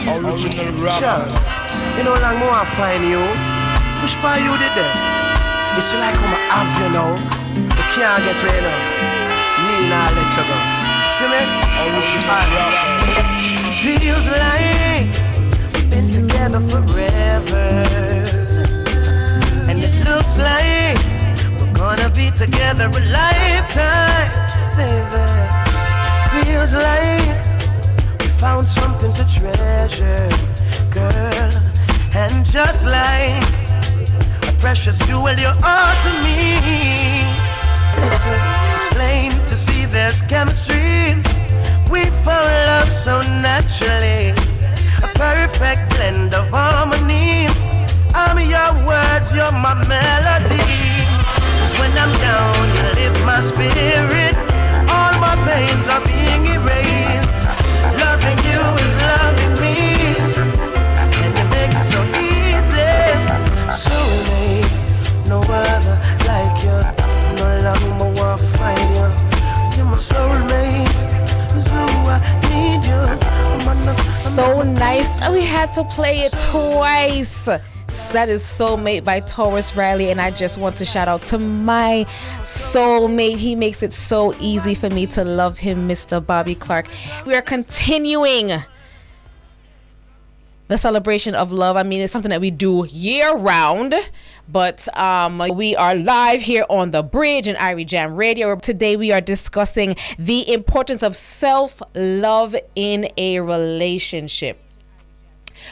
Original rapper. You know, like more I find you. Push for you did there. It's like I'm have you know. You can't get away now. Me not let you go. See me? Original rapper. Feels like we've been together forever, and it looks like we're gonna be together a lifetime, baby. Feels like we found something to treasure, girl. And just like a precious jewel, you're all to me. Listen, it's plain to see there's chemistry. We found love so naturally, a perfect blend of harmony. I'm your words, you're my melody. 'Cause when I'm down, you lift my spirit. All my pains are being erased. Loving you is loving me, and you make it so easy. Soulmate, no other like you. No longer wanna find you. You're my soulmate. So I need you. So nice. We had to play it twice. That is Soulmate by Taurus Riley, and I just want to shout out to my soulmate. He makes it so easy for me to love him, Mr. Bobby Clark. We are continuing the celebration of love. I mean, it's something that we do year round, but we are live here on The Bridge and Irie Jam Radio. Today we are discussing the importance of self-love in a relationship.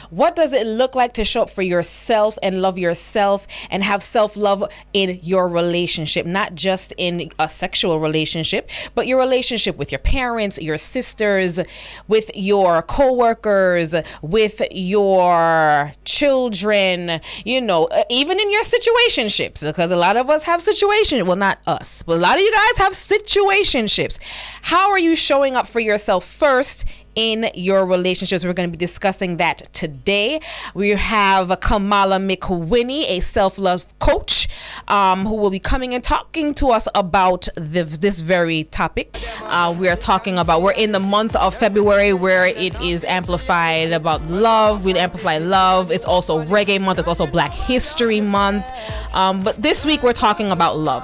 What does it look like to show up for yourself and love yourself and have self-love in your relationship? Not just in a sexual relationship, but your relationship with your parents, your sisters, with your co-workers, with your children, you know, even in your situationships, because a lot of us have situations. Well, not us, but a lot of you guys have situationships. How are you showing up for yourself first in your relationships? We're going to be discussing that today. We have Kamala McWhinney, a self-love coach, who will be coming and talking to us about this very topic. We are talking about, we're in the month of February where it is amplified about love. We amplify love. It's also Reggae Month. It's also Black History Month. But this week we're talking about love.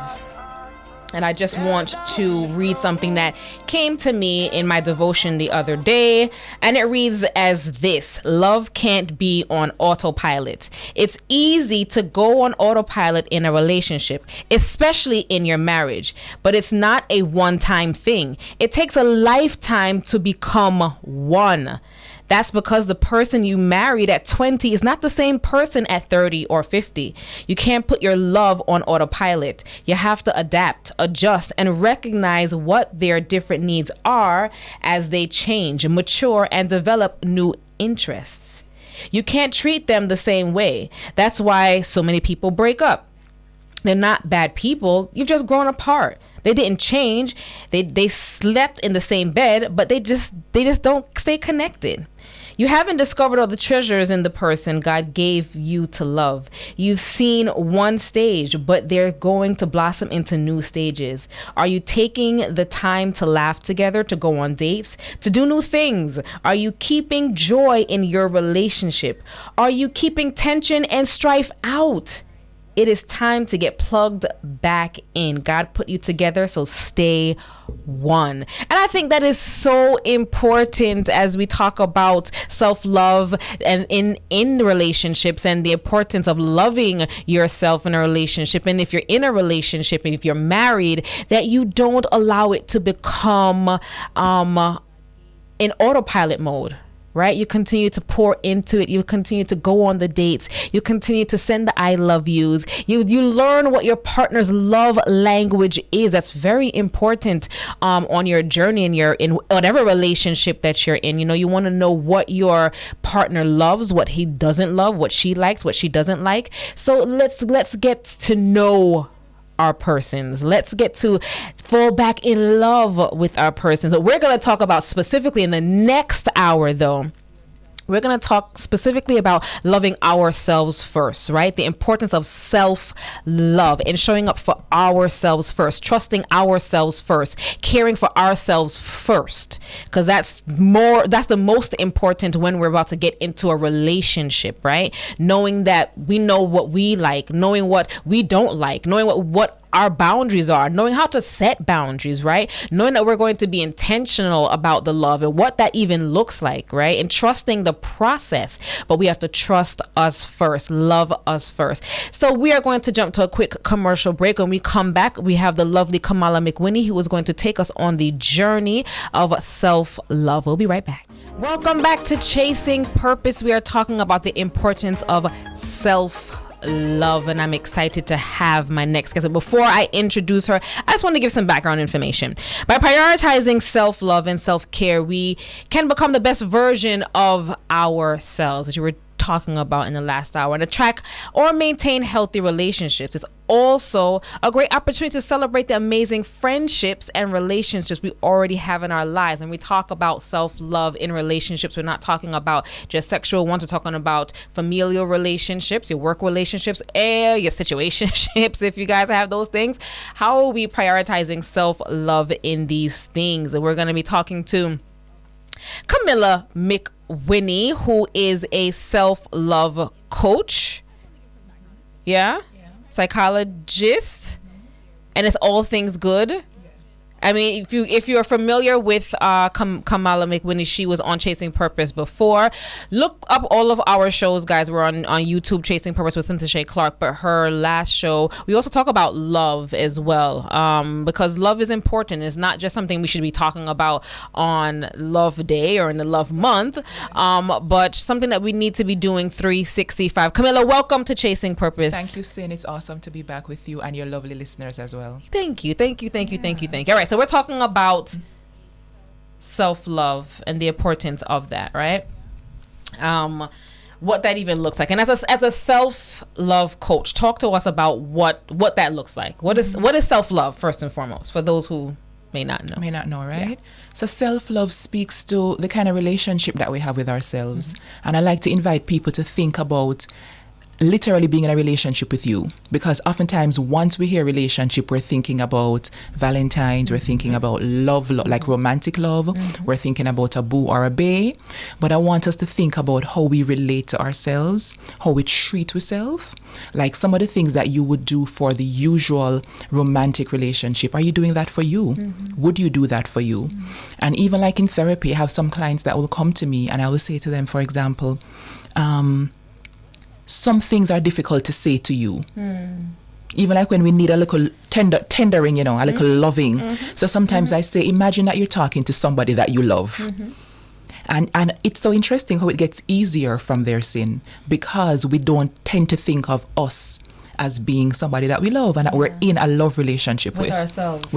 And I just want to read something that came to me in my devotion the other day. And it reads as this: love can't be on autopilot. It's easy to go on autopilot in a relationship, especially in your marriage. But it's not a one-time thing. It takes a lifetime to become one. That's because the person you married at 20 is not the same person at 30 or 50. You can't put your love on autopilot. You have to adapt, adjust, and recognize what their different needs are as they change, mature, and develop new interests. You can't treat them the same way. That's why so many people break up. They're not bad people. You've just grown apart. They didn't change. They slept in the same bed, but they just don't stay connected. You haven't discovered all the treasures in the person God gave you to love. You've seen one stage, but they're going to blossom into new stages. Are you taking the time to laugh together, to go on dates, to do new things? Are you keeping joy in your relationship? Are you keeping tension and strife out? It is time to get plugged back in. God put you together, so stay one. And I think that is so important as we talk about self-love and in relationships, and the importance of loving yourself in a relationship. And if you're in a relationship, and if you're married, that you don't allow it to become in autopilot mode. Right? You continue to pour into it. You continue to go on the dates. You continue to send the I love yous. You learn what your partner's love language is. That's very important on your journey in whatever relationship that you're in. You know, you want to know what your partner loves, what he doesn't love, what she likes, what she doesn't like. So let's get to know our persons. Let's get to fall back in love with our persons. So we're going to talk about specifically in the next hour, though, we're going to talk specifically about loving ourselves first, right? The importance of self-love and showing up for ourselves first, trusting ourselves first, caring for ourselves first, because that's the most important when we're about to get into a relationship, right? Knowing that we know what we like, knowing what we don't like, knowing what our boundaries are, knowing how to set boundaries, right? Knowing that we're going to be intentional about the love and what that even looks like, right? And trusting the process, but we have to trust us first, love us first. So we are going to jump to a quick commercial break. When we come back, we have the lovely Kamala McWhinney, who is going to take us on the journey of self-love. We'll be right back. Welcome back to Chasing Purpose. We are talking about the importance of self-love, and I'm excited to have my next guest. Before I introduce her, I just want to give some background information. By prioritizing self-love and self-care, we can become the best version of ourselves, which we were talking about in the last hour, and attract or maintain healthy relationships. It's also a great opportunity to celebrate the amazing friendships and relationships we already have in our lives. And we talk about self-love in relationships. We're not talking about just sexual ones. We're talking about familial relationships, your work relationships, and your situationships, if you guys have those things. How are we prioritizing self-love in these things? And we're going to be talking to Kamala McWhinney, who is a self-love coach, psychologist, and it's all things good. I mean, if you're familiar with Kamala McWhinney, she was on Chasing Purpose before. Look up all of our shows, guys. We're on YouTube, Chasing Purpose with Cynthia Shea Clark. But her last show, we also talk about love as well, because love is important. It's not just something we should be talking about on Love Day or in the Love Month, but something that we need to be doing 365. Camilla, welcome to Chasing Purpose. Thank you, Sin. It's awesome to be back with you and your lovely listeners as well. Thank you. All right. So we're talking about self-love and the importance of that, right? What that even looks like. And as a self-love coach, talk to us about what that looks like. What is self-love, first and foremost, for those who may not know, right? Yeah. So self-love speaks to the kind of relationship that we have with ourselves. And I like to invite people to think about literally being in a relationship with you, because oftentimes once we hear relationship, we're thinking about Valentine's, we're thinking about love, like romantic love, we're thinking about a boo or a bae. But I want us to think about how we relate to ourselves, how we treat ourselves, like some of the things that you would do for the usual romantic relationship. Are you doing that for you? Would you do that for you? And even like in therapy, I have some clients that will come to me and I will say to them, for example, some things are difficult to say to you. Even like when we need a little tendering, a little loving. So sometimes I say, imagine that you're talking to somebody that you love. And it's so interesting how it gets easier from their sin, because we don't tend to think of us as being somebody that we love and that we're in a love relationship with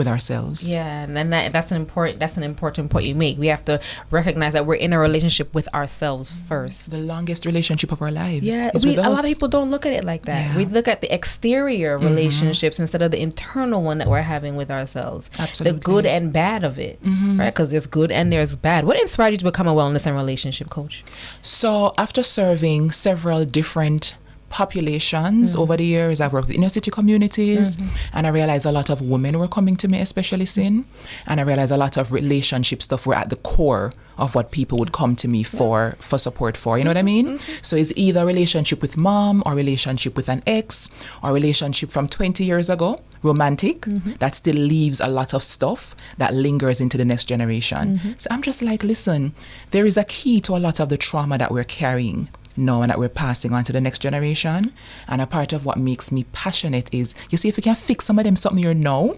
ourselves. Yeah, and that's an important point you make. We have to recognize that we're in a relationship with ourselves first. The longest relationship of our lives. Yeah, is with us. A lot of people don't look at it like that. Yeah. We look at the exterior relationships instead of the internal one that we're having with ourselves. Absolutely. The good and bad of it, right? Because there's good and there's bad. What inspired you to become a wellness and relationship coach? So after serving several different populations over the years, I've worked with inner city communities, and I realized a lot of women were coming to me, especially Sin, and I realized a lot of relationship stuff were at the core of what people would come to me for support for, you know what I mean? So it's either relationship with mom or relationship with an ex or relationship from 20 years ago, romantic, that still leaves a lot of stuff that lingers into the next generation. So I'm just like, listen, there is a key to a lot of the trauma that we're carrying now and that we're passing on to the next generation. And a part of what makes me passionate is, you see, if we can fix some of them something here now,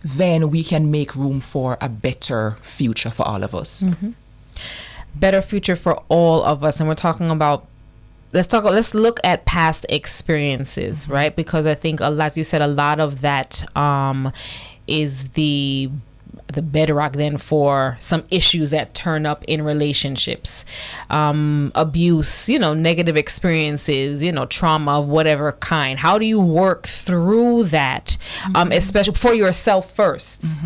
then we can make room for a better future for all of us. Better future for all of us. And we're talking about, let's look at past experiences, right? Because I think, as you said, a lot of that is the bedrock then for some issues that turn up in relationships, abuse, negative experiences, trauma of whatever kind. How do you work through that, especially for yourself first?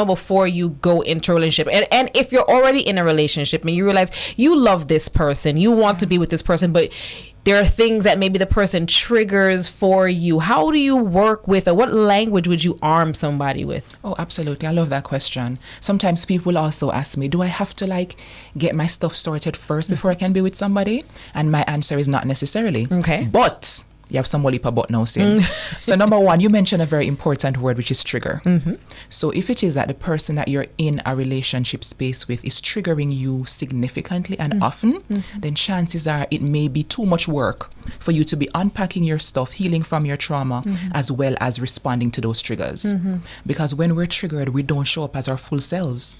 before you go into a relationship. And if you're already in a relationship and you realize you love this person, you want to be with this person, but there are things that maybe the person triggers for you. How do you work with, or what language would you arm somebody with? Oh, absolutely. I love that question. Sometimes people also ask me, do I have to get my stuff sorted first before I can be with somebody? And my answer is not necessarily. Okay. But you have some walipa but now saying. So number one, you mentioned a very important word, which is trigger. So if it is that the person that you're in a relationship space with is triggering you significantly and often, then chances are it may be too much work for you to be unpacking your stuff, healing from your trauma, as well as responding to those triggers. Because when we're triggered, we don't show up as our full selves.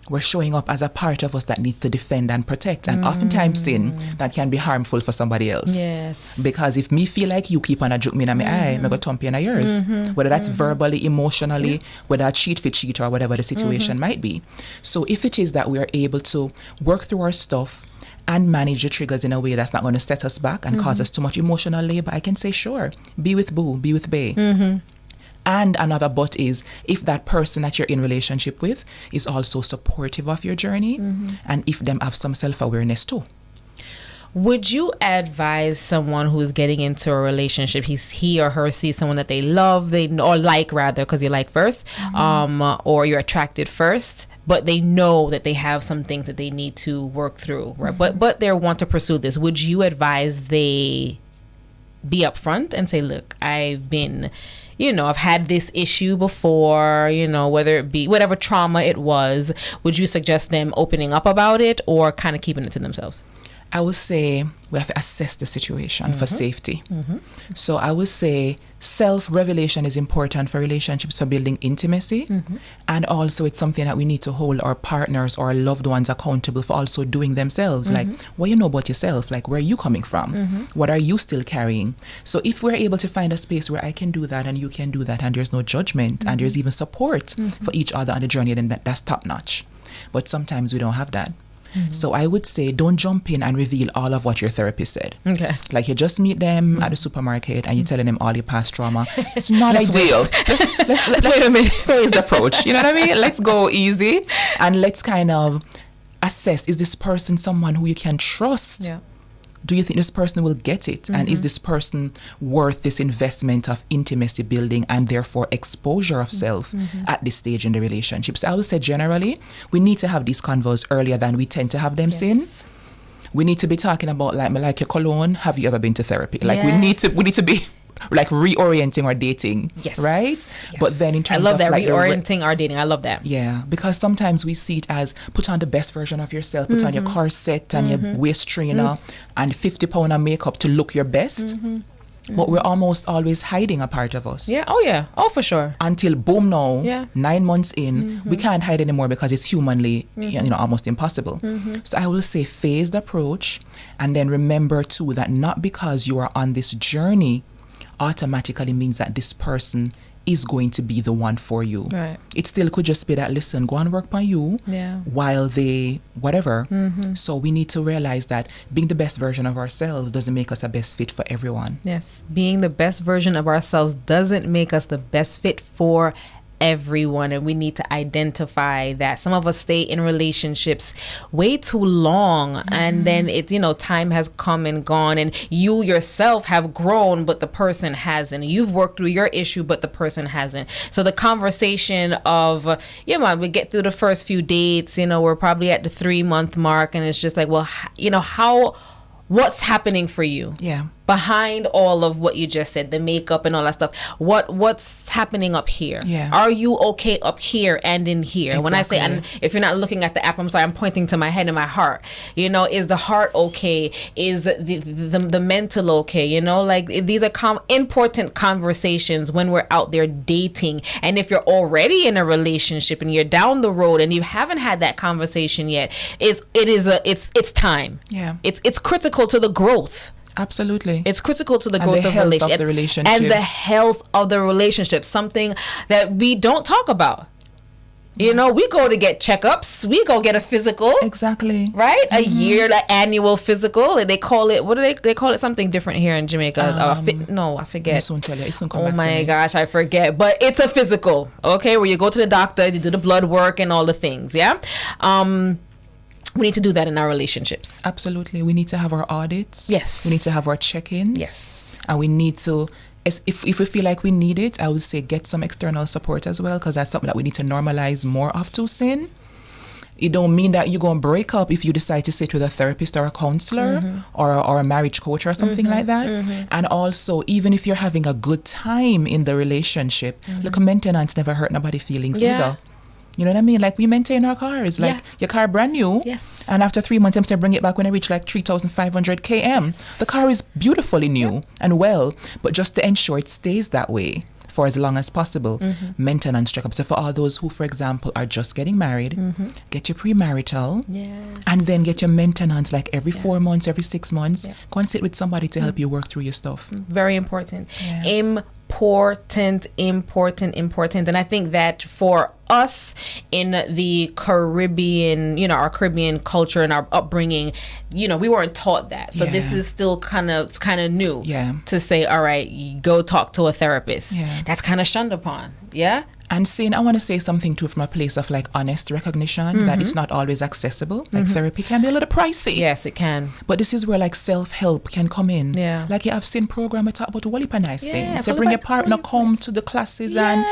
We're showing up as a part of us that needs to defend and protect. And oftentimes sin that can be harmful for somebody else. Yes. Because if me feel like you keep on a joke me in my eye, me go thump you in yours. Whether that's verbally, emotionally, whether cheat for cheat or whatever the situation might be. So if it is that we are able to work through our stuff and manage the triggers in a way that's not going to set us back and cause us too much emotional labor, I can say, sure, be with boo, be with bae. And another but is if that person that you're in relationship with is also supportive of your journey and if them have some self-awareness too. Would you advise someone who's getting into a relationship, he or her sees someone that they love, or like rather, because you like first, or you're attracted first, but they know that they have some things that they need to work through, right? But they want to pursue this. Would you advise they be upfront and say, look, I've been... I've had this issue before, whether it be whatever trauma it was. Would you suggest them opening up about it or kind of keeping it to themselves? I would say we have to assess the situation for safety. So I would say self-revelation is important for relationships, for building intimacy. And also it's something that we need to hold our partners or our loved ones accountable for also doing themselves. Like, what you know about yourself? Like, where are you coming from? What are you still carrying? So if we're able to find a space where I can do that and you can do that and there's no judgment and there's even support for each other on the journey, then that's top notch. But sometimes we don't have that. So I would say don't jump in and reveal all of what your therapist said. Okay. Like you just meet them at the supermarket and you're telling them all your past trauma. It's not ideal. Let's wait a minute. Phase the approach. You know what I mean? Let's go easy and let's kind of assess, is this person someone who you can trust? Yeah. Do you think this person will get it? And is this person worth this investment of intimacy building and therefore exposure of self at this stage in the relationship? So I would say generally, we need to have these convos earlier than we tend to have them in. We need to be talking about like your cologne. Have you ever been to therapy? Like we need to be like reorienting our dating, right? Yes. But then in terms of I love that, like reorienting our dating. I love that. Yeah, because sometimes we see it as put on the best version of yourself, put on your corset and your waist trainer and 50 pound of makeup to look your best. But we're almost always hiding a part of us. Yeah. Oh yeah. Oh, for sure. Until boom now, 9 months in, we can't hide anymore because it's humanly, almost impossible. So I will say phased approach, and then remember too that not because you are on this journey automatically means that this person is going to be the one for you. Right. It still could just be that, listen, go and work on you while they whatever. So we need to realize that being the best version of ourselves doesn't make us a best fit for everyone. Yes. Being the best version of ourselves doesn't make us the best fit for everyone, and we need to identify that. Some of us stay in relationships way too long and then it's time has come and gone and you yourself have grown but the person hasn't. You've worked through your issue but the person hasn't. So the conversation of we get through the first few dates, we're probably at the 3-month mark and it's just like, well, what's happening for you? Yeah. Behind all of what you just said, the makeup and all that stuff, what's happening up here? Yeah. Are you okay up here and in here? Exactly. When I say, and if you're not looking at the app, I'm sorry, I'm pointing to my head and my heart. Is the heart okay? Is the mental okay? Like these are important conversations when we're out there dating. And if you're already in a relationship and you're down the road and you haven't had that conversation yet, it's time. Yeah. It's critical to the growth. Absolutely. It's critical to the growth of the relationship. And the health of the relationship. Something that we don't talk about. You know, we go to get checkups. We go get a physical. Exactly. Right? A year, like annual physical. They call it, what do they call it? Something different here in Jamaica. No, I forget. This won't tell you. It soon come Oh back to my me. gosh, I forget. But it's a physical, okay? Where you go to the doctor, you do the blood work and all the things, yeah? We need to do that in our relationships. Absolutely. We need to have our audits. Yes. We need to have our check-ins. Yes. And we need to, if we feel like we need it, I would say get some external support as well, because that's something that we need to normalize more of to sin. It don't mean that you're going to break up if you decide to sit with a therapist or a counselor or a marriage coach or something like that. And also, even if you're having a good time in the relationship, look, maintenance never hurt nobody's feelings either. You know what I mean? Like, we maintain our cars. Like, your car brand new. Yes. And after 3 months, I'm saying bring it back when I reach like 3,500 km. The car is beautifully new and well, but just to ensure it stays that way for as long as possible, maintenance checkups. So for all those who, for example, are just getting married, get your premarital, and then get your maintenance like every 4 months, every 6 months. Go and sit with somebody to help you work through your stuff. Very important. Important. And I think that for us in the Caribbean, you know, our Caribbean culture and our upbringing, you know, we weren't taught that. So this is still kind of new to say, all right, you go talk to a therapist. That's kind of shunned upon. And saying, I want to say something too from a place of like honest recognition that it's not always accessible. Like therapy can be a little pricey. Yes, it can. But this is where like self-help can come in. Like you have seen program, we talk about all the nice things. So bring your partner, come to the classes and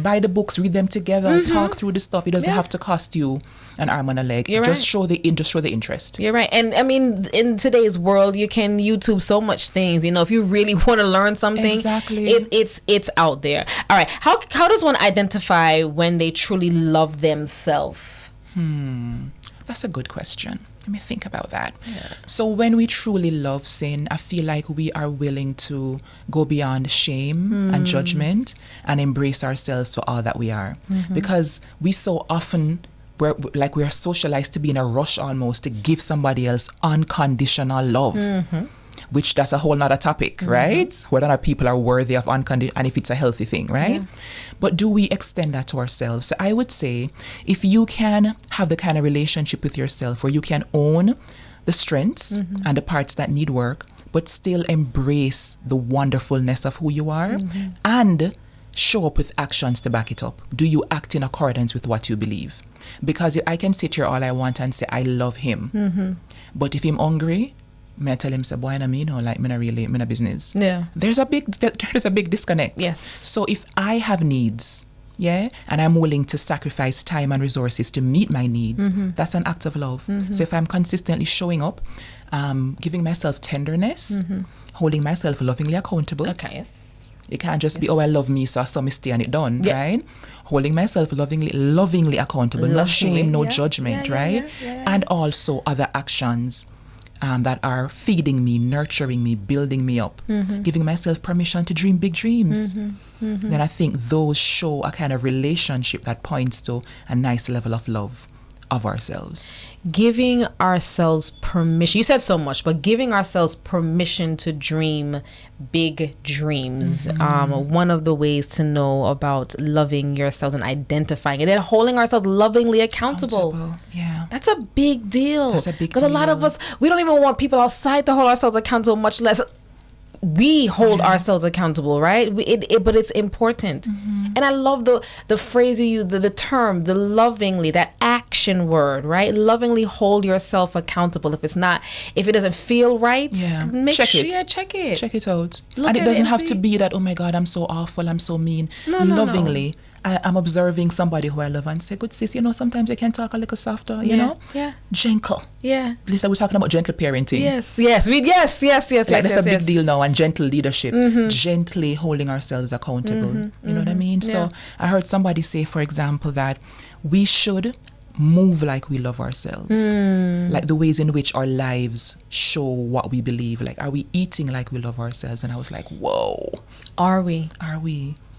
buy the books, read them together, talk through the stuff. It doesn't have to cost you an arm and a leg. Just show the interest. You're right. And I mean, in today's world, you can YouTube so much things. You know, if you really want to learn something, it's out there. All right. How does one identify when they truly love themselves? That's a good question. Let me think about that. So when we truly love sin, I feel like we are willing to go beyond shame and judgment and embrace ourselves for all that we are. Because we so often we're socialized to be in a rush almost to give somebody else unconditional love, which that's a whole nother topic, right? Whether or not people are worthy of unconditional, and if it's a healthy thing, right? But do we extend that to ourselves? So I would say, if you can have the kind of relationship with yourself where you can own the strengths and the parts that need work, but still embrace the wonderfulness of who you are and show up with actions to back it up. Do you act in accordance with what you believe? Because I can sit here all I want and say, I love him. But if I'm hungry, I tell him, say, boy, I mean, like, I'm not business. There's a big disconnect. So if I have needs, and I'm willing to sacrifice time and resources to meet my needs, that's an act of love. So if I'm consistently showing up, giving myself tenderness, holding myself lovingly accountable. It can't just be, I love me, so I saw me stay and it done, right? Holding myself lovingly accountable, no shame, no judgment, right? And also other actions that are feeding me, nurturing me, building me up, giving myself permission to dream big dreams. Then I think those show a kind of relationship that points to a nice level of love of ourselves. Giving ourselves permission. You said so much, but giving ourselves permission to dream big dreams. One of the ways to know about loving yourselves and identifying it and holding ourselves lovingly accountable. That's a big deal. Because a lot of us, we don't even want people outside to hold ourselves accountable, much less we hold ourselves accountable, right? But it's important. And I love the phrase you use, the term, the lovingly, that action word, right? Lovingly hold yourself accountable. If it doesn't feel right, check it out. And it doesn't have to be that, oh my God, I'm so awful, I'm so mean. Lovingly. I'm observing somebody who I love and say, good sis, sometimes you can talk a little softer, you know? Gentle. At least we're talking about gentle parenting. Yes. That's a big deal now, and gentle leadership. Gently holding ourselves accountable. You know what I mean? So I heard somebody say, for example, that we should move like we love ourselves. Like the ways in which our lives show what we believe. Like, are we eating like we love ourselves? And I was like, whoa. Are we?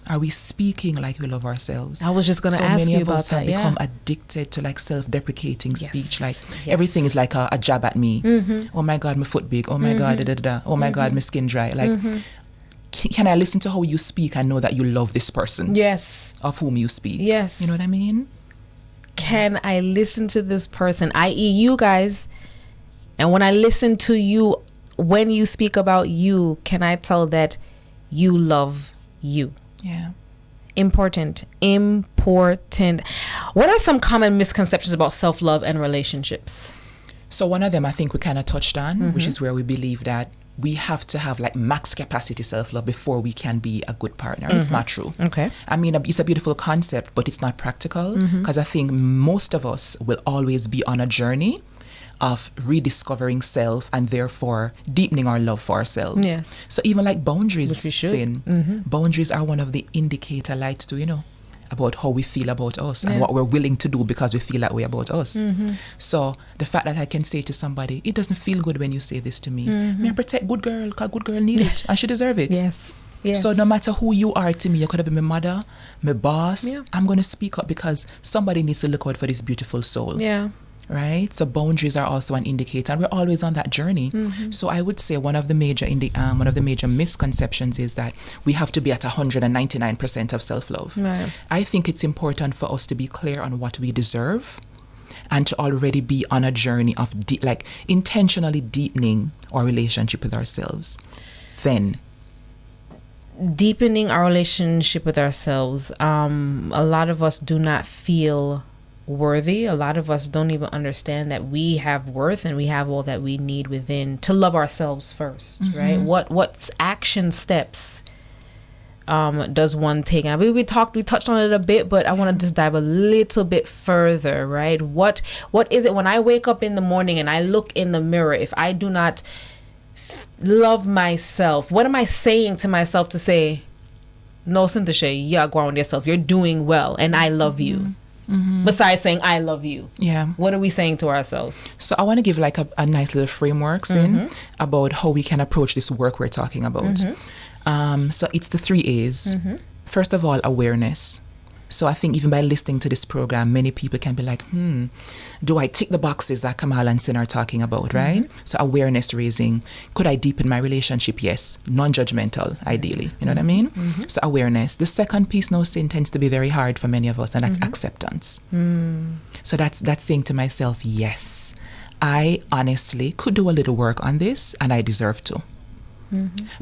Are we speaking like we love ourselves? I was just going to ask you about that. So many of us have become addicted to like self-deprecating speech. Like everything is like a jab at me. Oh my God, my foot big. Oh my God, Oh my God, my skin dry. Like, can I listen to how you speak and know that you love this person? Yes. Of whom you speak? Yes. You know what I mean? can I listen to this person, i.e. you guys, and when I listen to you, when you speak about you, can I tell that you love you? Yeah. Important. What are some common misconceptions about self-love and relationships? So one of them I think we kind of touched on, which is where we believe that we have to have like max capacity self-love before we can be a good partner. It's not true. Okay. I mean, it's a beautiful concept, but it's not practical, because I think most of us will always be on a journey of rediscovering self and therefore deepening our love for ourselves. Yes. So even like boundaries, Which we should. Sin, boundaries are one of the indicator lights to, about how we feel about us and what we're willing to do because we feel that way about us. So the fact that I can say to somebody, it doesn't feel good when you say this to me. May I protect good girl, because good girl need it and she deserve it. Yes. So no matter who you are to me, you could have been my mother, my boss, I'm going to speak up because somebody needs to look out for this beautiful soul. Yeah. Right? So boundaries are also an indicator, and we're always on that journey. So I would say one of the major misconceptions is that we have to be at 199% of self-love. Right. I think it's important for us to be clear on what we deserve and to already be on a journey of intentionally deepening our relationship with ourselves. Then deepening our relationship with ourselves. A lot of us do not feel worthy. A lot of us don't even understand that we have worth and we have all that we need within to love ourselves first, right? What action steps does one take? And we touched on it a bit, but I want to just dive a little bit further, right? What is it when I wake up in the morning and I look in the mirror, if I do not love myself, what am I saying to myself to say, no, Cynthia, you go on yourself, you're doing well and I love you? Besides saying I love you, what are we saying to ourselves? So I want to give like a nice little framework about how we can approach this work we're talking about. So it's the 3 A's. First of all, awareness. So I think even by listening to this program, many people can be like, do I tick the boxes that Kamala and Sin are talking about, right? So awareness raising. Could I deepen my relationship? Yes. Non-judgmental, ideally. You know what I mean? So awareness. The second piece, now, Sin, tends to be very hard for many of us, and that's acceptance. So that's saying to myself, yes, I honestly could do a little work on this, and I deserve to.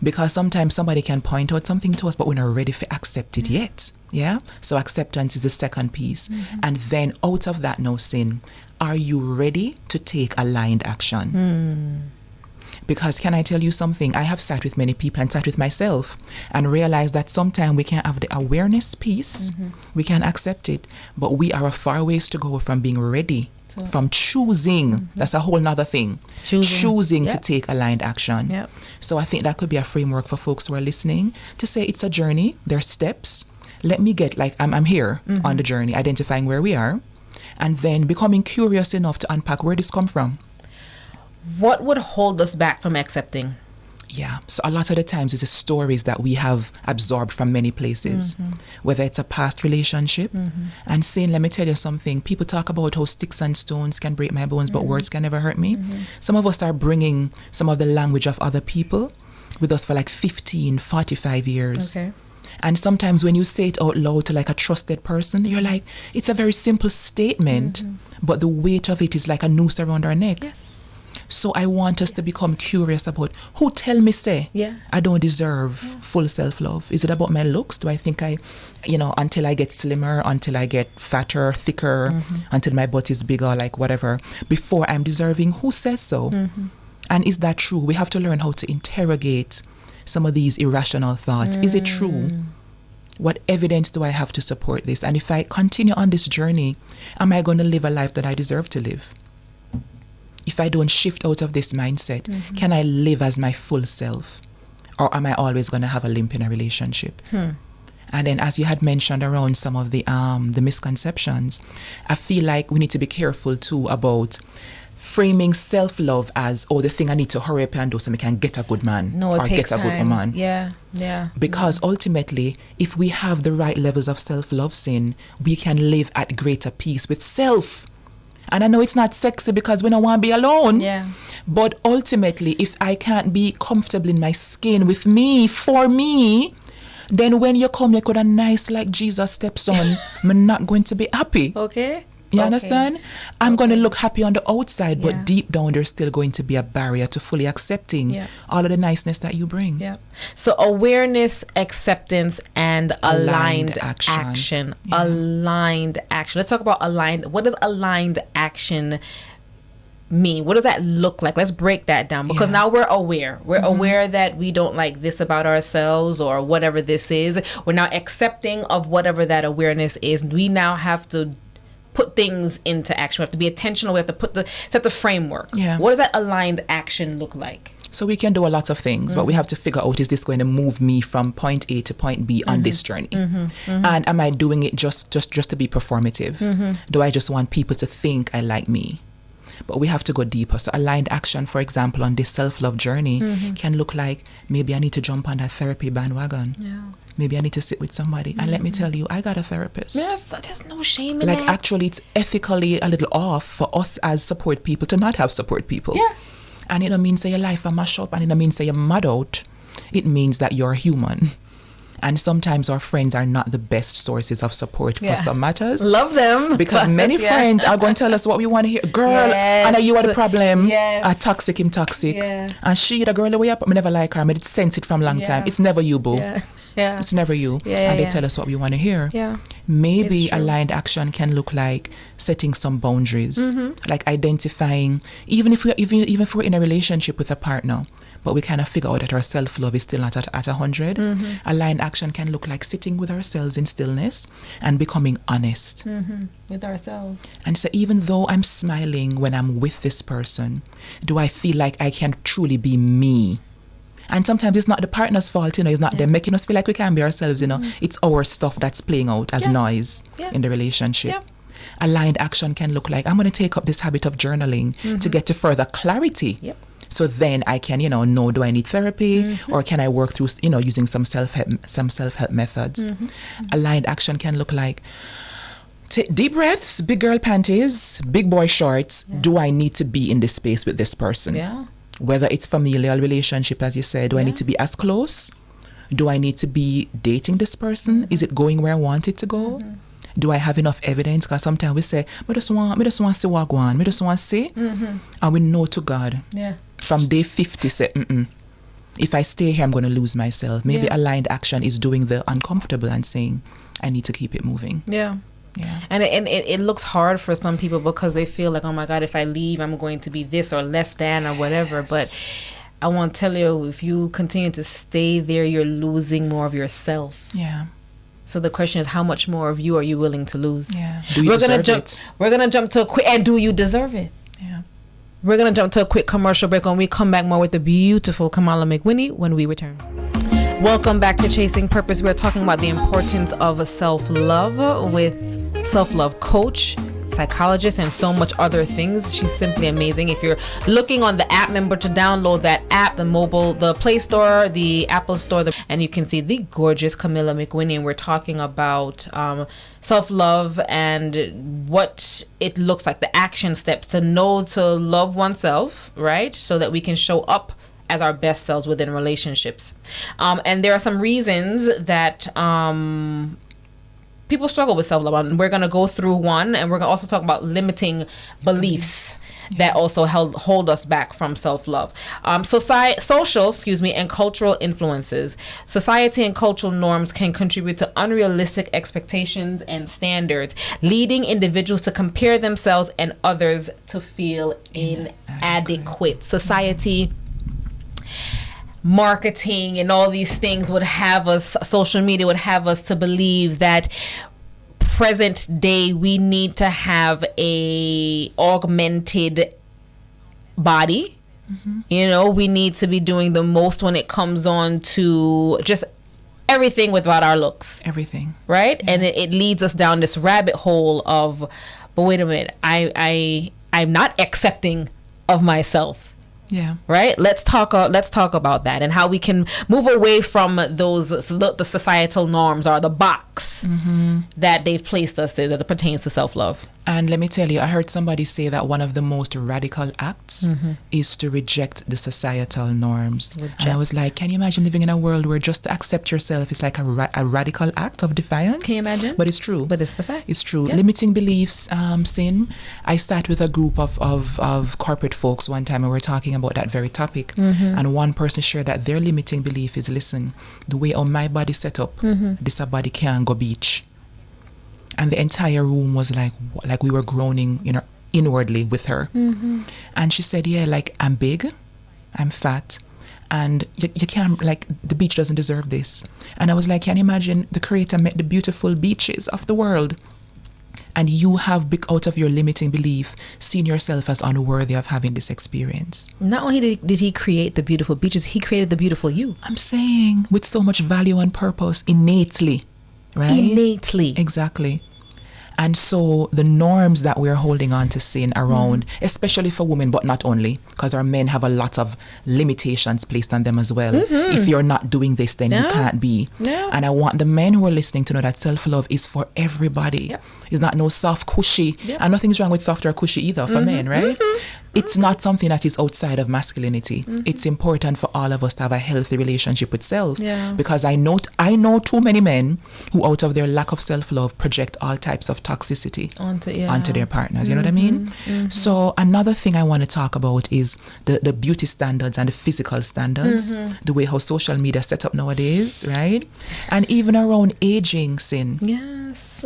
Because sometimes somebody can point out something to us, but we're not ready to accept it yet. Yeah? So acceptance is the second piece. And then out of that, no, Sin, are you ready to take aligned action? Because can I tell you something? I have sat with many people and sat with myself and realized that sometimes we can have the awareness piece, we can accept it, but we are a far ways to go from being ready, from choosing. That's a whole nother thing. Choosing to take aligned action. So I think that could be a framework for folks who are listening to say it's a journey, there are steps. Let me get I'm here on the journey, identifying where we are, and then becoming curious enough to unpack where this come from. What would hold us back from accepting? Yeah, so a lot of the times it's the stories that we have absorbed from many places, whether it's a past relationship. And saying, let me tell you something, people talk about how sticks and stones can break my bones, but words can never hurt me. Some of us are bringing some of the language of other people with us for like 15, 45 years. Okay. And sometimes when you say it out loud to like a trusted person, you're like, it's a very simple statement, but the weight of it is like a noose around our neck. Yes. So I want us to become curious about who tell me I don't deserve full self-love. Is it about my looks? Do I think until I get slimmer, until I get fatter, thicker, until my butt is bigger, like whatever, before I'm deserving? Who says so? And is that true? We have to learn how to interrogate some of these irrational thoughts. Is it true? What evidence do I have to support this? And if I continue on this journey, am I going to live a life that I deserve to live? If I don't shift out of this mindset, can I live as my full self? Or am I always going to have a limp in a relationship? And then, as you had mentioned around some of the misconceptions, I feel like we need to be careful too about framing self-love as, the thing I need to hurry up and do so I can get a good man or get a good woman. Yeah. Because ultimately, if we have the right levels of self-love, Sin, we can live at greater peace with self. And I know it's not sexy because we don't want to be alone. Yeah. But ultimately, if I can't be comfortable in my skin with me, for me, then when you come, you could a nice like Jesus steps on, I'm not going to be happy. Okay. You Okay. understand? I'm going to look happy on the outside, but Yeah. deep down there's still going to be a barrier to fully accepting Yeah. all of the niceness that you bring. Yeah. So awareness, acceptance, and aligned Aligned action. action. Yeah. Aligned action. Let's talk about aligned. What does aligned action mean? What does that look like? Let's break that down, because Yeah. now we're aware. We're aware that we don't like this about ourselves or whatever this is. We're now accepting of whatever that awareness is. We now have to put things into action. We have to be intentional. We have to set the framework. Yeah. What does that aligned action look like? So we can do a lot of things, but we have to figure out, is this going to move me from point A to point B on this journey? And am I doing it just to be performative? Do I just want people to think I like me? But we have to go deeper. So aligned action, for example, on this self-love journey can look like, maybe I need to jump on that therapy bandwagon. Yeah. Maybe I need to sit with somebody. And let me tell you, I got a therapist. Yes, there's no shame in Like, that. actually, it's ethically a little off for us as support people to not have support people. Yeah. And it don't mean say your life a mash up, and it don't mean say you're mad out. It means that you're human. And sometimes our friends are not the best sources of support Yeah. for some matters. Love them. Because many Yeah. friends are going to tell us what we want to hear. Girl, Yes. I know you are the problem. Yes. Toxic, him toxic. Yeah. And she, the girl, the way up, I never like her. I sense it from long time. Yeah. It's never you, boo. Yeah. Yeah. It's never you. Yeah, And they yeah. tell us what we want to hear. Yeah. Maybe It's true. aligned action can look like setting some boundaries, like identifying, even if we're in a relationship with a partner, but we kind of figure out that our self-love is still not at 100. Aligned action can look like sitting with ourselves in stillness and becoming honest. With ourselves. And so even though I'm smiling when I'm with this person, do I feel like I can truly be me? And sometimes it's not the partner's fault, it's not them making us feel like we can't be ourselves, It's our stuff that's playing out as Yeah. noise Yeah. in the relationship. Yeah. Aligned action can look like, I'm going to take up this habit of journaling to get to further clarity. Yep. So then I can, know, do I need therapy or can I work through, using some self-help methods? Aligned action can look like, take deep breaths, big girl panties, big boy shorts. Do I need to be in this space with this person? Yeah. Whether it's familial relationship, as you said, do I Yeah. need to be as close? Do I need to be dating this person? Is it going where I want it to go? Do I have enough evidence? Because sometimes we say, I just want to see what I want. I just want to see. And we know to God, Yeah. from day 50, say, if I stay here, I'm going to lose myself. Maybe Yeah. aligned action is doing the uncomfortable and saying, I need to keep it moving. Yeah. Yeah. And it looks hard for some people because they feel like, oh my God, if I leave, I'm going to be this or less than or whatever. But I want to tell you, if you continue to stay there, you're losing more of yourself. Yeah. So the question is, how much more of you are you willing to lose? Yeah. Do you We're gonna deserve jump. it? We're gonna jump to a quick. And do you deserve it? Yeah. We're gonna jump to a quick commercial break. When we come back, more with the beautiful Kamala McWhinney when we return. Welcome back to Chasing Purpose. We're talking about the importance of self-love with self-love coach, psychologist, and so much other things. She's simply amazing. If you're looking on the app, remember to download that app, the Play Store, the Apple Store, and you can see the gorgeous Kamala McWhinney. And we're talking about self-love and what it looks like, the action steps to know to love oneself, right? So that we can show up as our best selves within relationships. And there are some reasons that people struggle with self-love, and we're going to go through one, and we're going to also talk about limiting beliefs that also hold us back from self-love. Social and cultural influences. Society and cultural norms can contribute to unrealistic expectations and standards, leading individuals to compare themselves and others to feel inadequate. Society, marketing, and all these things would have us, social media would have us to believe that present day we need to have a augmented body. We need to be doing the most when it comes on to just everything about our looks, Everything. right? And it leads us down this rabbit hole of, but wait a minute, I'm not accepting of myself. Yeah. Right. Let's talk about that and how we can move away from the societal norms or the box box that they've placed us in that pertains to self-love. And let me tell you, I heard somebody say that one of the most radical acts is to reject the societal norms. And I was like, can you imagine living in a world where just to accept yourself is like a radical act of defiance? Can you imagine? But it's true. But it's the fact. It's true. Yeah. Limiting beliefs, sin. I sat with a group of corporate folks one time and we were talking about that very topic. And one person shared that their limiting belief is, listen, the way how my body set up, this a body can't go beach. And the entire room was like we were groaning, inwardly with her. And she said, yeah, like I'm big, I'm fat, and you can't, like, the beach doesn't deserve this. And I was like, can you imagine the Creator made the beautiful beaches of the world, and you have, out of your limiting belief, seen yourself as unworthy of having this experience. Not only did he create the beautiful beaches, he created the beautiful you. I'm saying, with so much value and purpose, innately, right? Innately. Exactly. And so the norms that we're holding on to sin around, especially for women, but not only, because our men have a lot of limitations placed on them as well. If you're not doing this, then you can't be. Yeah. And I want the men who are listening to know that self-love is for everybody. Yep. It's not no soft, cushy. Yep. And nothing's wrong with soft or cushy either for men, right? It's not something that is outside of masculinity. It's important for all of us to have a healthy relationship with self. Yeah. Because I know too many men who, out of their lack of self-love, project all types of toxicity onto their partners. You know what I mean? So another thing I want to talk about is the beauty standards and the physical standards, the way how social media set up nowadays, right? And even around aging, sin. Yes.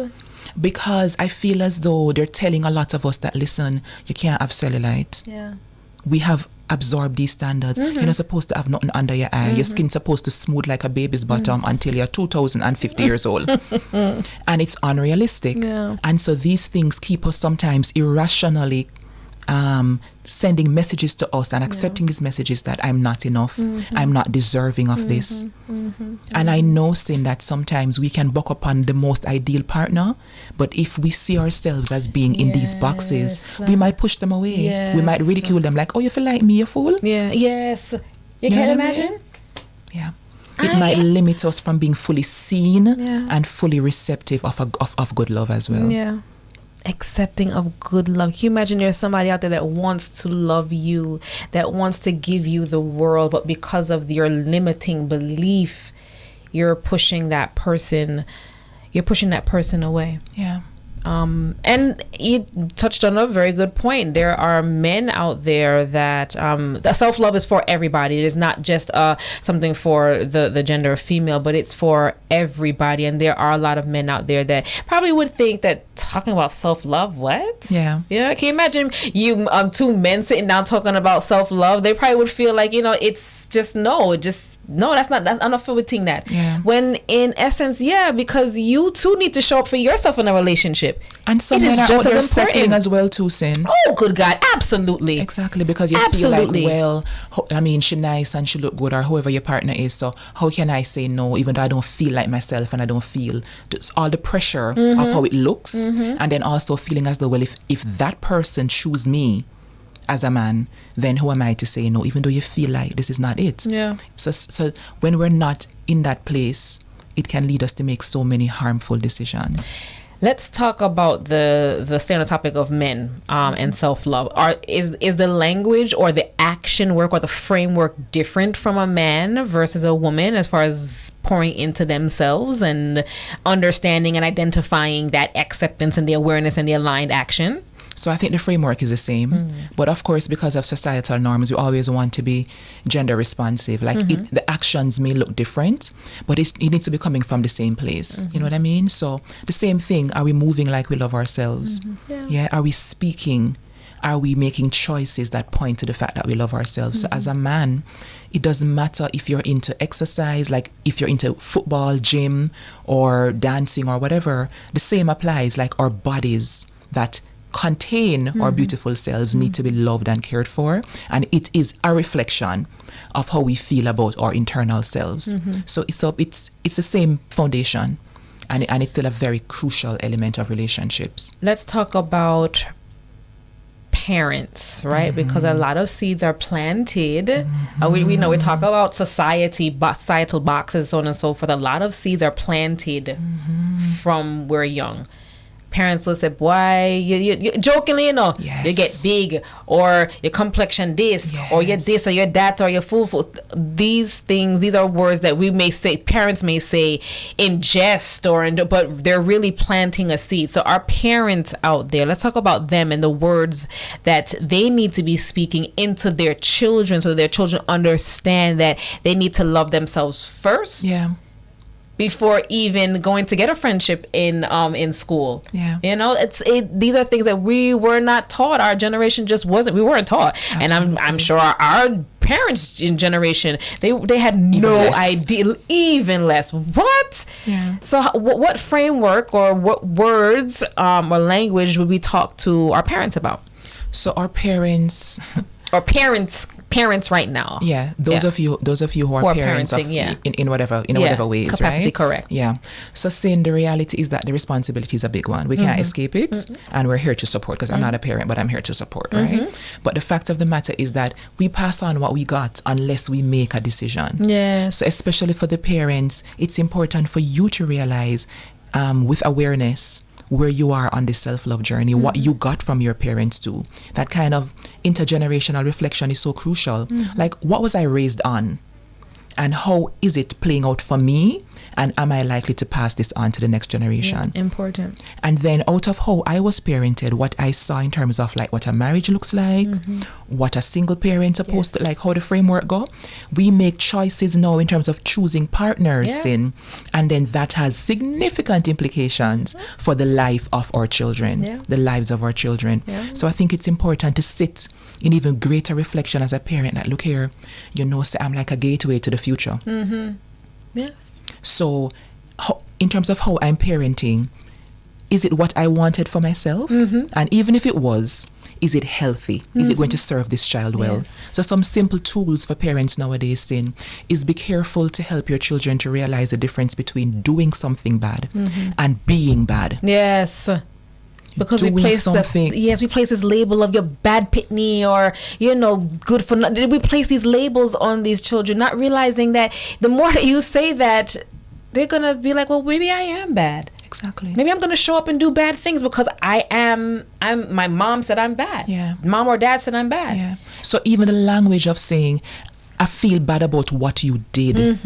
Because I feel as though they're telling a lot of us that, listen, you can't have cellulite. Yeah. We have absorbed these standards. You're not supposed to have nothing under your eye. Your skin's supposed to smooth like a baby's bottom until you're 2,050 years old. And it's unrealistic. Yeah. And so these things keep us sometimes irrationally sending messages to us and accepting these messages that I'm not enough, I'm not deserving of this. And I know, sin, that sometimes we can buck upon the most ideal partner, but if we see ourselves as being in these boxes, we might push them away. We might ridicule them like, oh, you feel like me, you fool? Yeah. Yes. You know can't what I mean? imagine? Yeah. It might limit us from being fully seen and fully receptive of good love as well. Yeah. Accepting of good love. Can you imagine there's somebody out there that wants to love you, that wants to give you the world, but because of your limiting belief, you're pushing that person away. Yeah. And you touched on a very good point. There are men out there that the self-love is for everybody. It is not just something for the gender of female, but it's for everybody. And there are a lot of men out there that probably would think that talking about self-love, what? Yeah. Yeah. Can you imagine you two men sitting down talking about self-love? They probably would feel like, it's just that's enough for think that. Yeah. When in essence, because you too need to show up for yourself in a relationship. And some men are out there settling as well too, sin. Oh, good God. Absolutely. Exactly, because you feel like, well, she nice and she look good, or whoever your partner is, so how can I say no, even though I don't feel like myself and I don't feel just all the pressure of how it looks, and then also feeling as though, well, if that person choose me as a man, then who am I to say no, even though you feel like this is not it. Yeah. So when we're not in that place, it can lead us to make so many harmful decisions. Let's talk about the stay on the topic of men and self-love. Is the language or the action work or the framework different from a man versus a woman as far as pouring into themselves and understanding and identifying that acceptance and the awareness and the aligned action? So I think the framework is the same, but of course, because of societal norms, we always want to be gender responsive. Like the actions may look different, but it needs to be coming from the same place. You know what I mean? So the same thing, are we moving like we love ourselves? Yeah. Are we speaking? Are we making choices that point to the fact that we love ourselves? So as a man, it doesn't matter if you're into exercise, like if you're into football, gym, or dancing or whatever, the same applies. Like our bodies that contain our beautiful selves need to be loved and cared for, and it is a reflection of how we feel about our internal selves. So it's the same foundation, and it's still a very crucial element of relationships. Let's talk about parents, right? Because a lot of seeds are planted. We know we talk about societal boxes, so on and so forth. A lot of seeds are planted from we're young. Parents will say, boy, you jokingly, you know, Yes. you get big, or your complexion this, or you're this, or you're that, or you're full. These things, these are words that we may say, parents may say in jest, but they're really planting a seed. So our parents out there, let's talk about them and the words that they need to be speaking into their children, so their children understand that they need to love themselves first. Yeah. Before even going to get a friendship in school. Yeah. You know, these are things that we were not taught. Our generation just wasn't. We weren't taught. Absolutely. And I'm sure our parents' generation, they had no idea, even less. What? Yeah. So what framework or what words or language would we talk to our parents about? So our parents Or parents right now. Yeah, those of you who are parents of, in whatever ways, capacity, right? correct. Yeah. So seeing the reality is that the responsibility is a big one. We can't escape it, and we're here to support, because I'm not a parent, but I'm here to support, right? But the fact of the matter is that we pass on what we got unless we make a decision. Yes. So especially for the parents, it's important for you to realize with awareness where you are on the self-love journey, what you got from your parents too. That kind of intergenerational reflection is so crucial. Like, what was I raised on? And how is it playing out for me? And am I likely to pass this on to the next generation? Yeah, important. And then out of how I was parented, what I saw in terms of like what a marriage looks like, what a single parent supposed to, like how the framework go, we make choices now in terms of choosing partners and then that has significant implications for the life of our children, the lives of our children. So I think it's important to sit in even greater reflection as a parent that, look here, you know, say I'm like a gateway to the future. Yes. So in terms of how I'm parenting, is it what I wanted for myself? And even if it was, is it healthy? Is it going to serve this child well? Yes. So some simple tools for parents nowadays, Sin, is be careful to help your children to realize the difference between doing something bad and being bad. Yes. Because doing we place something. we place this label of your bad pitney or, you know, good for nothing. We place these labels on these children, not realizing that the more that you say that, they're going to be like, well, maybe I am bad. Exactly. Maybe I'm going to show up and do bad things because my mom said I'm bad. Yeah. Mom or dad said I'm bad. Yeah. So even the language of saying, I feel bad about what you did,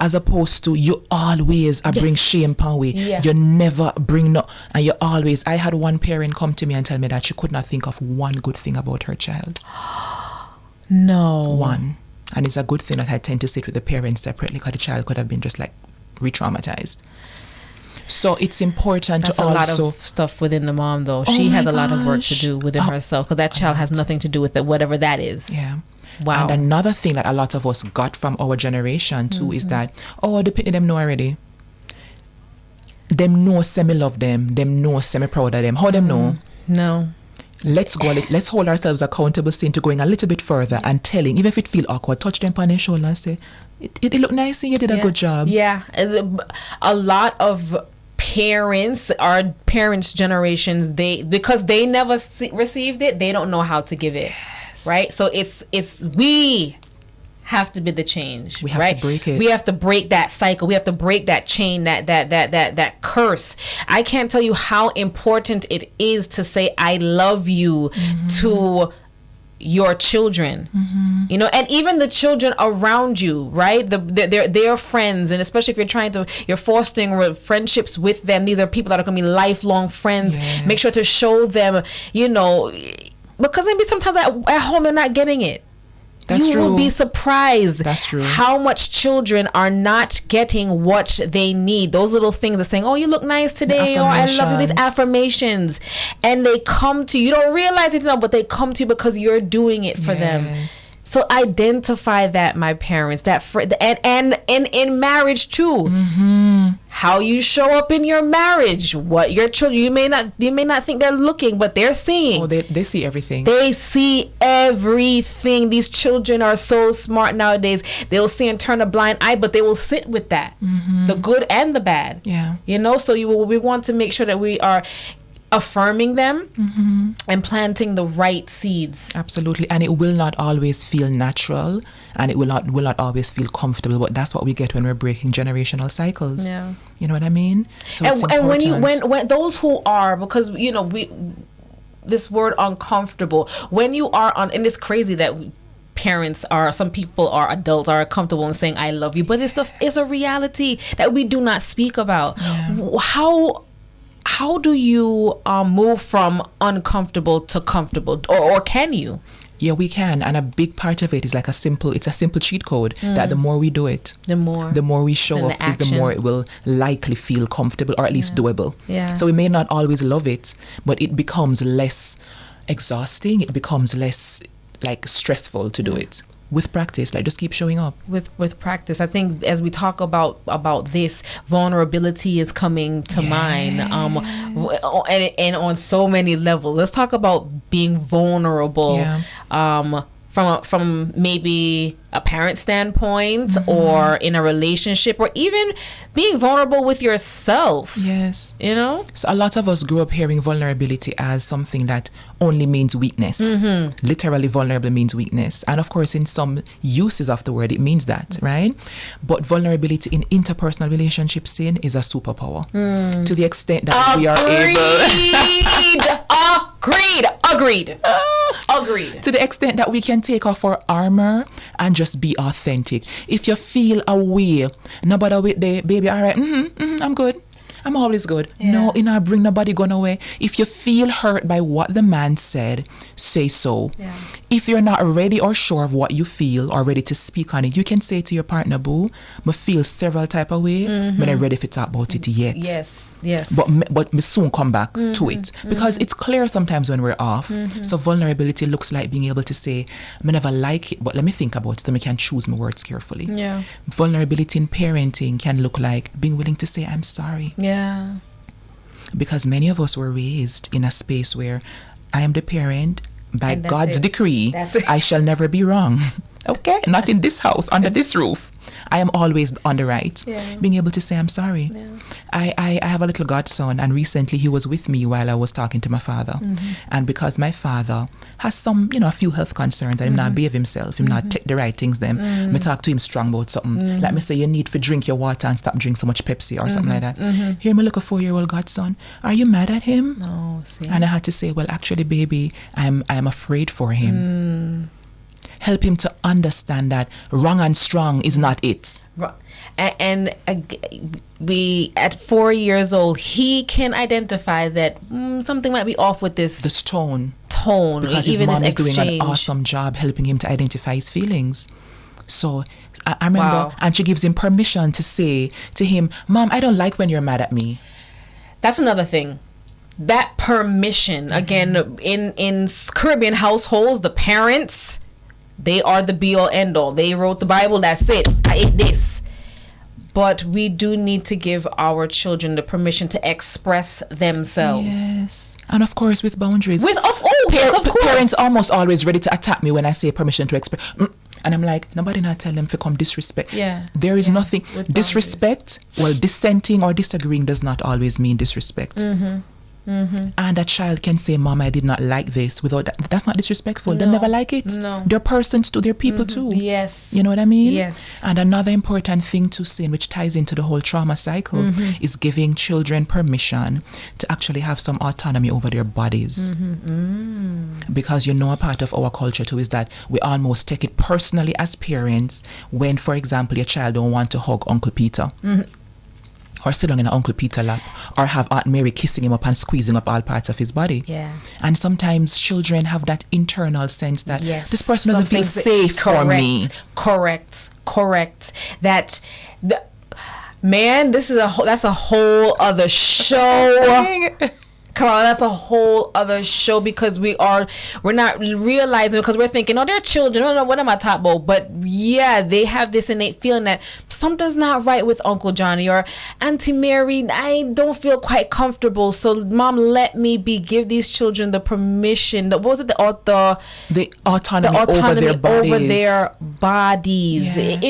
as opposed to you always bring shame upon we. Yeah. You never bring no, and you always. I had one parent come to me and tell me that she could not think of one good thing about her child. No. One. And it's a good thing that I tend to sit with the parents separately, because the child could have been just like re-traumatized. So it's important That's to also... That's a lot of stuff within the mom, though. She has a lot of work to do within herself, because that child has nothing to do with it, whatever that is. Yeah. Wow. And another thing that a lot of us got from our generation too is that, the pitney them know already. Them know semi love them know semi proud of them. How them know? No. Let's hold ourselves accountable, Sin, to going a little bit further and telling, even if it feel awkward, touch them on their shoulder and say, it look nice, you did a good job. Yeah. A lot of parents, our parents' generations, because they never received it, they don't know how to give it. Right? So it's we have to be the change. We have to break it. We have to break that cycle. We have to break that chain, that curse. I can't tell you how important it is to say I love you to your children. You know, and even the children around you, right? Their friends, and especially if you're fostering friendships with them, these are people that are going to be lifelong friends. Yes. Make sure to show them, you know, because maybe sometimes at home they're not getting it. That's true. You will be surprised. That's true. How much children are not getting what they need. Those little things are saying, oh, you look nice today, or I love you, these affirmations. And they come to you. You don't realize it now, but they come to you because you're doing it for them. So identify that, my parents, and in marriage too. How you show up in your marriage, what your children, you may not think they're looking, but they're seeing. Oh, they see everything. They see everything. These children are so smart nowadays. They'll see and turn a blind eye, but they will sit with that, the good and the bad. Yeah. You know, so we want to make sure that we are affirming them and planting the right seeds. Absolutely. And it will not always feel natural, and it will not always feel comfortable, but that's what we get when we're breaking generational cycles. Yeah. You know what I mean? So it's And important. when those who are, because we this word uncomfortable, when you are on, and it's crazy that parents are, some people are, adults are comfortable in saying I love you, but it's a reality that we do not speak about. How do you move from uncomfortable to comfortable, or can you? Yeah, we can, and a big part of it is like it's a simple cheat code that the more we do it, The more we show up, is the more it will likely feel comfortable, or at least doable. Yeah. So we may not always love it, but it becomes less exhausting. It becomes less like stressful to do it with practice. Like, just keep showing up. With practice. I think as we talk about this, vulnerability is coming to mind, and on so many levels. Let's talk about being vulnerable. From maybe a parent standpoint, or in a relationship, or even being vulnerable with yourself. Yes. You know? So a lot of us grew up hearing vulnerability as something that only means weakness. Literally, vulnerable means weakness. And of course, in some uses of the word, it means that, right? But vulnerability in interpersonal relationships, sin, is a superpower. To the extent that we are able... Agreed. To the extent that we can take off our armor and just be authentic. If you feel a way, nobody with the baby, all right, I'm good. I'm always good. No, bring nobody gun away. If you feel hurt by what the man said, say so. Yeah. If you're not ready or sure of what you feel or ready to speak on it, you can say to your partner, boo, I feel several type of way, but I'm ready to talk about it yet. Yes. But me soon come back to it, because it's clear sometimes when we're off. So vulnerability looks like being able to say, I never like it, but let me think about it so I can choose my words carefully. Yeah. Vulnerability in parenting can look like being willing to say, I'm sorry. Yeah. Because many of us were raised in a space where I am the parent, by God's decree, I shall never be wrong. Okay? Not in this house, under this roof. I am always on the right. Yeah. Being able to say, I'm sorry. Yeah. I have a little godson, and recently he was with me while I was talking to my father. And because my father has some, a few health concerns, and him not behave himself, him not take the right things, me talk to him strong about something. Like me say, you need to drink your water and stop drink so much Pepsi or something like that. Hear me look a 4-year-old godson. Are you mad at him? No, see. And I had to say, well, actually, baby, I'm afraid for him. Help him to understand that wrong and strong is not it. And we, at 4 years old, he can identify that something might be off with this tone. Because even his mom is exchange. doing an awesome job helping him to identify his feelings. So I remember, and she gives him permission to say to him, Mom, I don't like when you're mad at me. That's another thing. That permission, again, in Caribbean households, the parents, they are the be-all end-all. They wrote the Bible, that's it. I ate this. But we do need to give our children the permission to express themselves. Yes. And of course, with boundaries. Of course. Parents almost always ready to attack me when I say permission to express. And I'm like, nobody not tell them to come disrespect. Yeah. There is nothing. With Disrespect, dissenting or disagreeing does not always mean disrespect. And a child can say, Mom, I did not like this, without that. That's not disrespectful. They never like it. No. They're persons too. They're people too. Yes. You know what I mean? Yes. And another important thing to say, which ties into the whole trauma cycle, is giving children permission to actually have some autonomy over their bodies. Because a part of our culture too is that we almost take it personally as parents when, for example, your child don't want to hug Uncle Peter. Or sit down in Uncle Peter lap, or have Aunt Mary kissing him up and squeezing up all parts of his body. Yeah. And sometimes children have that internal sense that this person doesn't feel Something's safe for me. Correct. Man, that's a whole other show. Come on, that's a whole other show, because we're not realizing, because we're thinking, they're children. No, what am I talking about? But yeah, they have this innate feeling that something's not right with Uncle Johnny or Auntie Mary. I don't feel quite comfortable. So Mom, let me give these children the permission. The autonomy over their bodies. Yeah.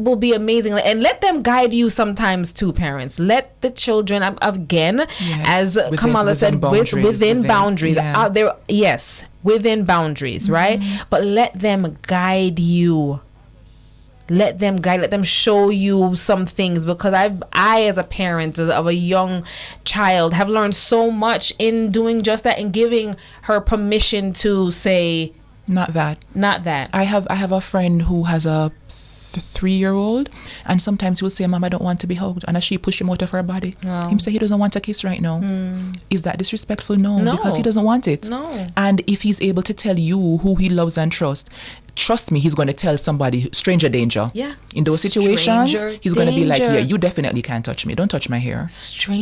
will be amazing. And let them guide you sometimes too, parents. Let the children, again, as Kamala said, within boundaries. Out there, yes, within boundaries, right? But let them guide you. Let them show you some things, because I as a parent of a young child have learned so much in doing just that and giving her permission to say not that. I have a friend who has a 3-year-old, and sometimes he will say, Mom, I don't want to be hugged, and as she push him out of her body, him say he doesn't want a kiss right now. Is that disrespectful? No, because he doesn't want it. No. And if he's able to tell you who he loves and trusts, trust me, he's going to tell somebody, stranger danger. Yeah. In those situations, he's going to be like, yeah, you definitely can't touch me. Don't touch my hair.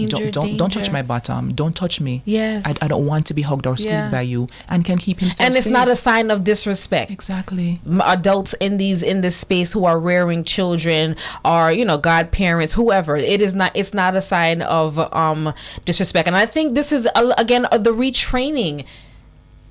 Don't touch my bottom. Don't touch me. Yes. I don't want to be hugged or squeezed by you, and can keep himself And it's safe. not a sign of disrespect. Exactly. Adults in this space who are rearing children, or godparents, whoever, it's not a sign of disrespect. And I think this is again the retraining,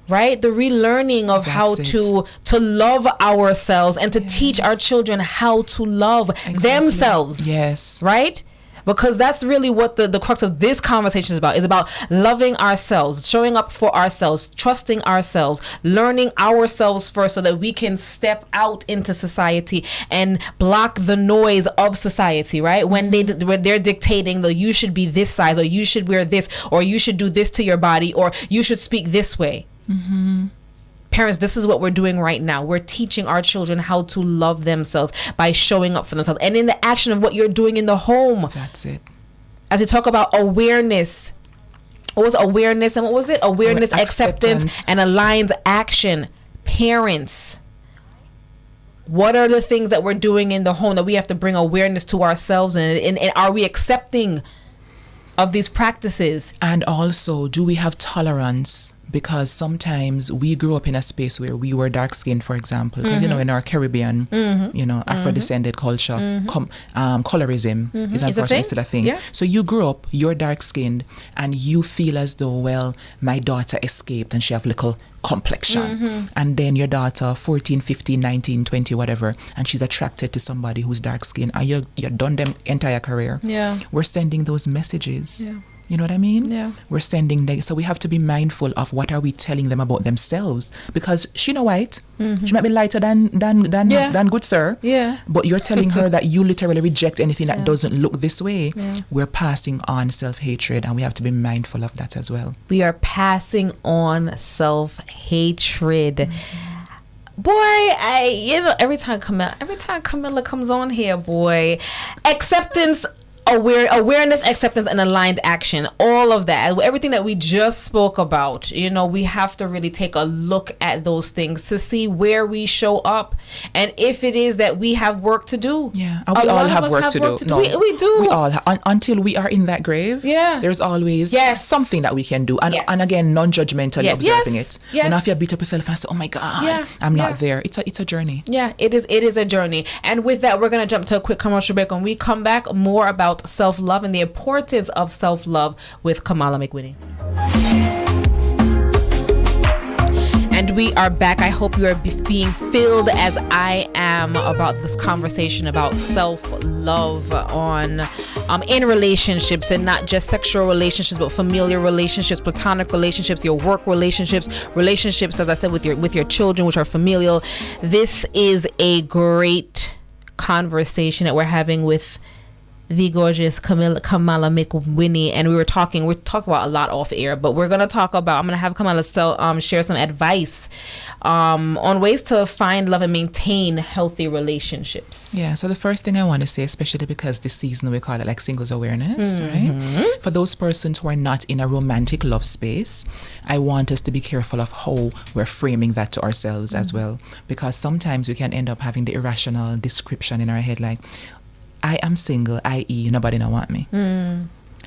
right? The relearning of how to love ourselves, and to teach our children how to love themselves. Yes. Right? Because that's really what the crux of this conversation is about. It's about loving ourselves, showing up for ourselves, trusting ourselves, learning ourselves first, so that we can step out into society and block the noise of society, right? When they're dictating that you should be this size, or you should wear this, or you should do this to your body, or you should speak this way. Parents, this is what we're doing right now. We're teaching our children how to love themselves by showing up for themselves, and in the action of what you're doing in the home. That's it. As we talk about awareness, what was awareness, and what was it? Awareness, acceptance, and aligned action. Parents, what are the things that we're doing in the home that we have to bring awareness to ourselves, and are we accepting of these practices? And also, do we have tolerance? Because sometimes we grew up in a space where we were dark skinned, for example, because in our Caribbean, Afro-descended culture, colorism is unfortunately still a thing. Yeah. So you grew up, you're dark skinned, and you feel as though, well, my daughter escaped and she have little complexion. And then your daughter, 14, 15, 19, 20, whatever, and she's attracted to somebody who's dark skinned, and you're done them entire career. Yeah. We're sending those messages. Yeah. You know what I mean? Yeah. We're sending them. So we have to be mindful of what are we telling them about themselves, because she no white. She might be lighter than good sir. Yeah. But you're telling her that you literally reject anything that doesn't look this way. Yeah. We're passing on self-hatred, and we have to be mindful of that as well. We are passing on self-hatred. Boy, every time Camilla comes on here, boy, acceptance, awareness, acceptance, and aligned action, all of that, everything that we just spoke about, we have to really take a look at those things to see where we show up, and if it is that we have work to do. Yeah, we all have work to do. No, we do. We all until we are in that grave. Yeah, there's always something that we can do, and again, non-judgmentally observing it. Yes. And if you beat up yourself and say, "Oh my God, I'm not there," it's a journey. Yeah, it is a journey. And with that, we're gonna jump to a quick commercial break. When we come back, more about self-love and the importance of self-love with Kamala McWhinney. And we are back. I hope you are being filled as I am about this conversation about self-love in relationships, and not just sexual relationships, but familiar relationships, platonic relationships, your work relationships, as I said, with your children, which are familial. This is a great conversation that we're having with the gorgeous Kamala McWhinney, and we talk about a lot off air, but I'm gonna have Kamala share some advice on ways to find, love, and maintain healthy relationships. Yeah, so the first thing I want to say, especially because this season we call it like singles awareness, right? For those persons who are not in a romantic love space, I want us to be careful of how we're framing that to ourselves as well, because sometimes we can end up having the irrational description in our head like, I am single, i.e. nobody not want me.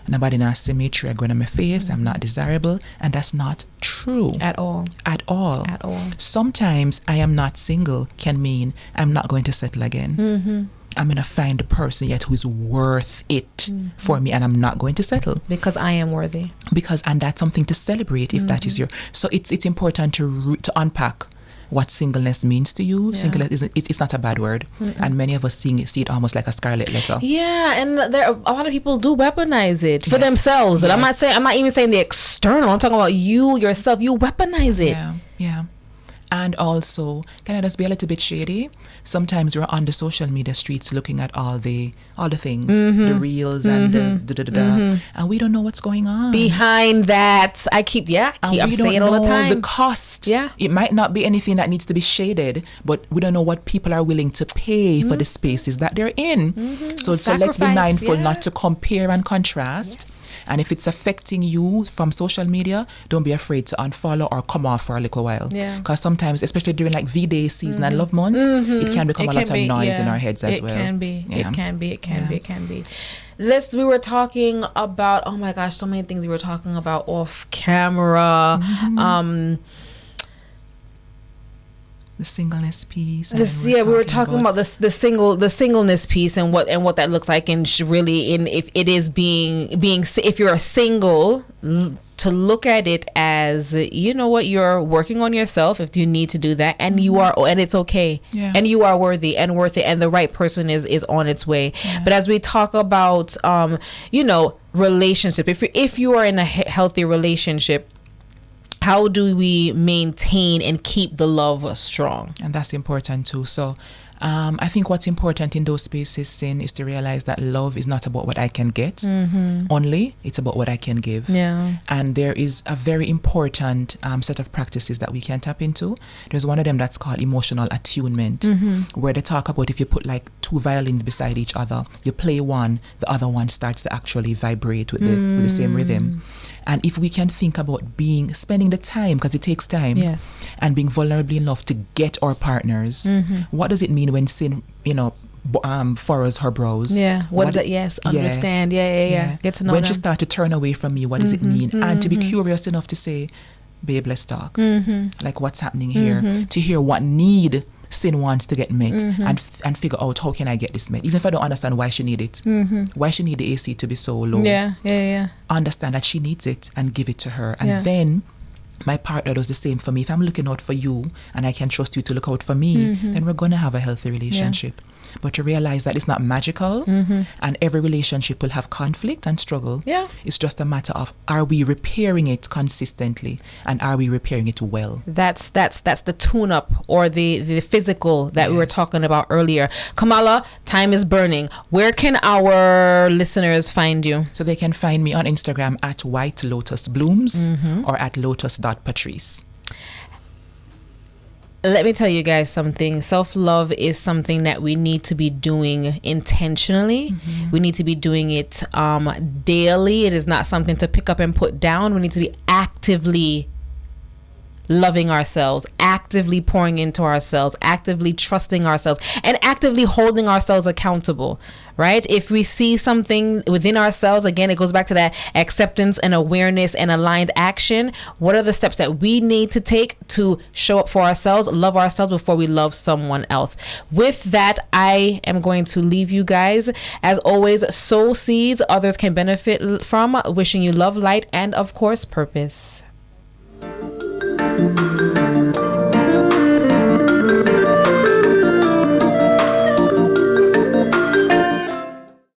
Nobody not see me, trigger going on my face, I'm not desirable, and that's not true. At all. Sometimes I am not single can mean I'm not going to settle again. I'm going to find a person yet who is worth it for me, and I'm not going to settle. Because I am worthy. And that's something to celebrate if that is so it's important to unpack what singleness means to you. Singleness isn't, it's not a bad word. And many of us see it almost like a scarlet letter. Yeah, and there a lot of people do weaponize it for themselves. And I'm not even saying the external. I'm talking about you yourself. You weaponize it. Yeah. And also, can I just be a little bit shady? Sometimes we're on the social media streets looking at all the things, the reels and and we don't know what's going on behind that. I'm saying it all the time. The cost. Yeah, it might not be anything that needs to be shaded, but we don't know what people are willing to pay for the spaces that they're in. So let's be mindful not to compare and contrast. And if it's affecting you from social media, don't be afraid to unfollow or come off for a little while. Because sometimes, especially during like V-Day season and love month, it can become a lot of noise in our heads as well. It can be. We were talking about, oh my gosh, so many things we were talking about off camera. The singleness piece. We were talking about the singleness piece and what that looks like, and really if it is being if you're single, to look at it as, you know what, you're working on yourself if you need to do that, and you are, and it's okay, and you are worthy and worth it, and the right person is on its way. But as we talk about relationship, if you are in a healthy relationship, how do we maintain and keep the love strong? And that's important too. So I think what's important in those spaces, Sin, is to realize that love is not about what I can get only, it's about what I can give. And there is a very important set of practices that we can tap into. There's one of them that's called emotional attunement, where they talk about if you put like two violins beside each other, you play one, the other one starts to actually vibrate with the same rhythm. And if we can think about spending the time, because it takes time, and being vulnerable enough to get our partners, what does it mean when Sin, furrows her brows? What is it? Understand. Get to know when them. she starts to turn away from me, what does it mean? And to be curious enough to say, babe, let's talk. Like, what's happening here? To hear what need Sin wants to get met, and figure out how can I get this met, even if I don't understand why she need it, why she need the AC to be so low. Understand that she needs it and give it to her, and then my partner does the same for me. If I'm looking out for you and I can trust you to look out for me, then we're gonna have a healthy relationship. But to realize that it's not magical, and every relationship will have conflict and struggle. It's just a matter of, are we repairing it consistently, and are we repairing it well? That's the tune-up, or the physical that we were talking about earlier. Kamala, time is burning. Where can our listeners find you? So they can find me on Instagram at White Lotus Blooms or at lotus.patrice. Let me tell you guys something. Self-love is something that we need to be doing intentionally. We need to be doing it daily. It is not something to pick up and put down. We need to be actively loving ourselves, actively pouring into ourselves, actively trusting ourselves, and actively holding ourselves accountable, right? If we see something within ourselves, again, it goes back to that acceptance and awareness and aligned action. What are the steps that we need to take to show up for ourselves, love ourselves before we love someone else? With that, I am going to leave you guys. As always, sow seeds others can benefit from. Wishing you love, light, and of course, purpose.